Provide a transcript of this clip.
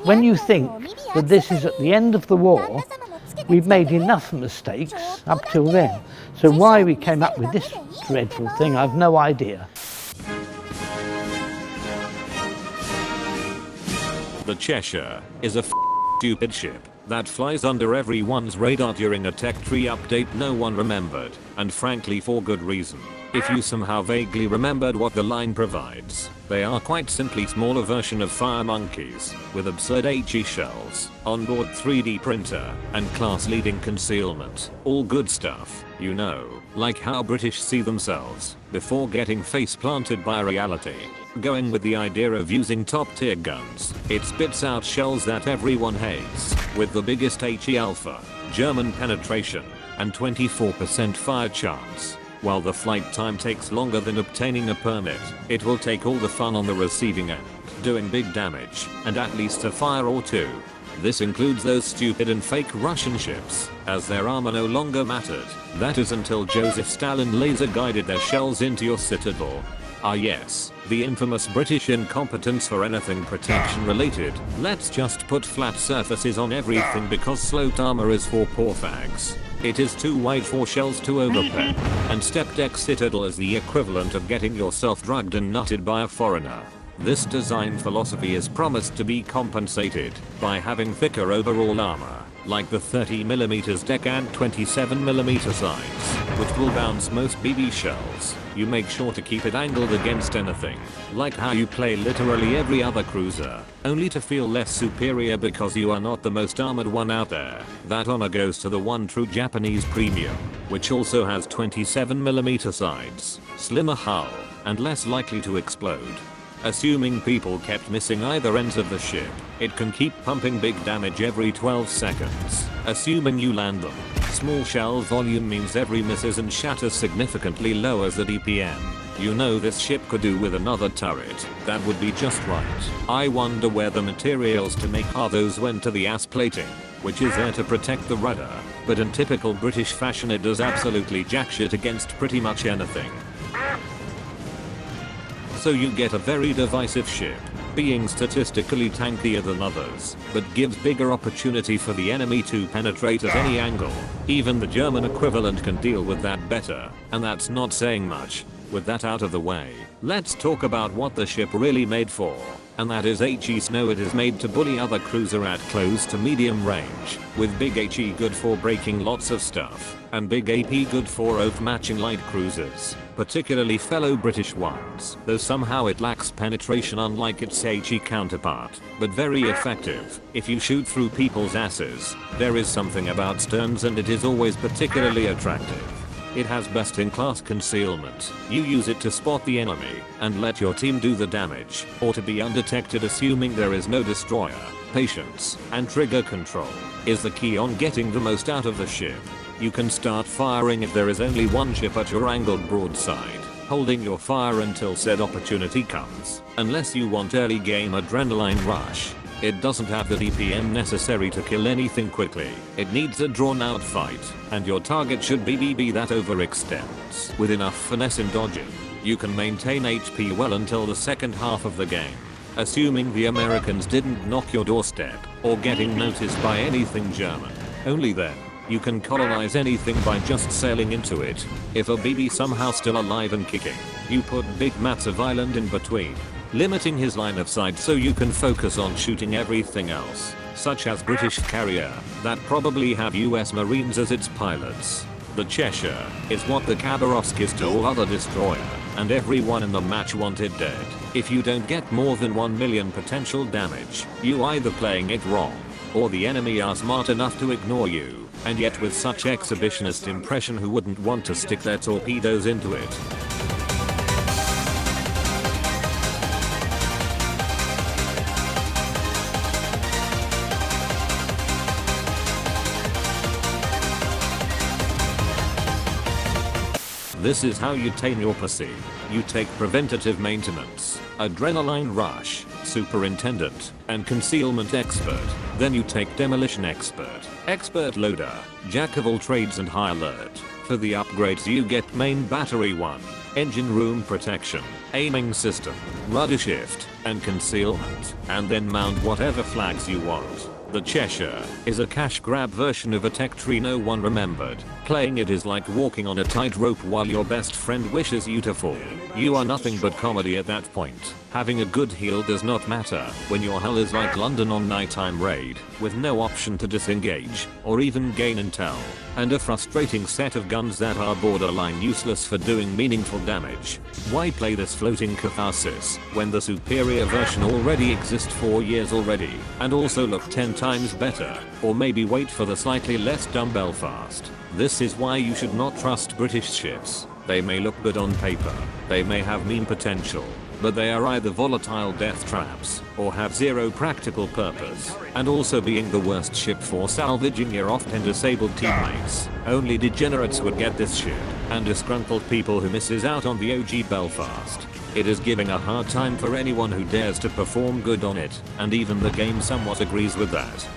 When you think that this is at the end of the war, we've made enough mistakes up till then. So why we came up with this dreadful thing, I've no idea. The Cheshire is a stupid ship that flies under everyone's radar during a tech tree update no one remembered, and frankly for good reason. If you somehow vaguely remembered what the line provides, they are quite simply smaller version of fire monkeys, with absurd HE shells, onboard 3D printer, and class-leading concealment. All good stuff, you know, like how British see themselves, before getting face-planted by reality. Going with the idea of using top-tier guns, it spits out shells that everyone hates, with the biggest HE alpha, German penetration, and 24% fire chance. While the flight time takes longer than obtaining a permit, it will take all the fun on the receiving end, doing big damage, and at least a fire or two. This includes those stupid and fake Russian ships, as their armor no longer mattered. That is until Joseph Stalin laser guided their shells into your citadel. Ah yes, the infamous British incompetence for anything protection related. Let's just put flat surfaces on everything because sloped armor is for poor fags. It is too wide for shells to overpen, and step deck citadel is the equivalent of getting yourself drugged and nutted by a foreigner. This design philosophy is promised to be compensated by having thicker overall armor, like the 30mm deck and 27mm sides, which will bounce most BB shells. You make sure to keep it angled against anything, like how you play literally every other cruiser, only to feel less superior because you are not the most armored one out there. That honor goes to the one true Japanese premium, which also has 27mm sides, slimmer hull, and less likely to explode. Assuming people kept missing either ends of the ship, it can keep pumping big damage every 12 seconds. Assuming you land them, small shell volume means every misses and shatters significantly lowers the DPM. You know this ship could do with another turret, that would be just right. I wonder where the materials to make those went to the ass plating, which is there to protect the rudder, but in typical British fashion it does absolutely jack shit against pretty much anything. So you get a very divisive ship, being statistically tankier than others, but gives bigger opportunity for the enemy to penetrate at any angle. Even the German equivalent can deal with that better, and that's not saying much. With that out of the way, let's talk about what the ship really made for, and that is HE Snow. It is made to bully other cruiser at close to medium range, with big HE good for breaking lots of stuff, and big AP good for overmatching light cruisers, particularly fellow British ones, though somehow it lacks penetration unlike its HE counterpart, but very effective. If you shoot through people's asses, there is something about sterns and it is always particularly attractive. It has best-in-class concealment. You use it to spot the enemy and let your team do the damage, or to be undetected assuming there is no destroyer. Patience and trigger control is the key on getting the most out of the ship. You can start firing if there is only one ship at your angled broadside, holding your fire until said opportunity comes, unless you want early game adrenaline rush. It doesn't have the DPM necessary to kill anything quickly. It needs a drawn out fight, and your target should be BB that overextends. With enough finesse in dodging, you can maintain HP well until the second half of the game. Assuming the Americans didn't knock your doorstep, or getting noticed by anything German. Only then, you can colonize anything by just sailing into it. If a BB somehow still alive and kicking, you put big mats of island in between, limiting his line of sight so you can focus on shooting everything else, such as British carrier, that probably have US Marines as its pilots. The Cheshire is what the Khabarovsk is to all other destroyer, and everyone in the match wanted dead. If you don't get more than 1 million potential damage, you either playing it wrong, or the enemy are smart enough to ignore you, and yet with such exhibitionist impression who wouldn't want to stick their torpedoes into it. This is how you tame your pussy. You take preventative maintenance, adrenaline rush, superintendent, and concealment expert. Then you take demolition expert, expert loader, jack of all trades and high alert. For the upgrades you get main battery 1, engine room protection, aiming system, rudder shift, and concealment, and then mount whatever flags you want. The Cheshire is a cash grab version of a tech tree no one remembered. Playing it is like walking on a tightrope while your best friend wishes you to fall. You are nothing but comedy at that point. Having a good heal does not matter when your hull is like London on nighttime raid, with no option to disengage or even gain intel, and a frustrating set of guns that are borderline useless for doing meaningful damage. Why play this floating catharsis when the superior version already exists 4 years already and also look 10 times better? Or maybe wait for the slightly less dumb Belfast. This is why you should not trust British ships. They may look good on paper, they may have meme potential, but they are either volatile death traps or have zero practical purpose, and also being the worst ship for salvaging your often disabled teammates. Only degenerates would get this ship, and disgruntled people who misses out on the OG Belfast. It is giving a hard time for anyone who dares to perform good on it, and even the game somewhat agrees with that.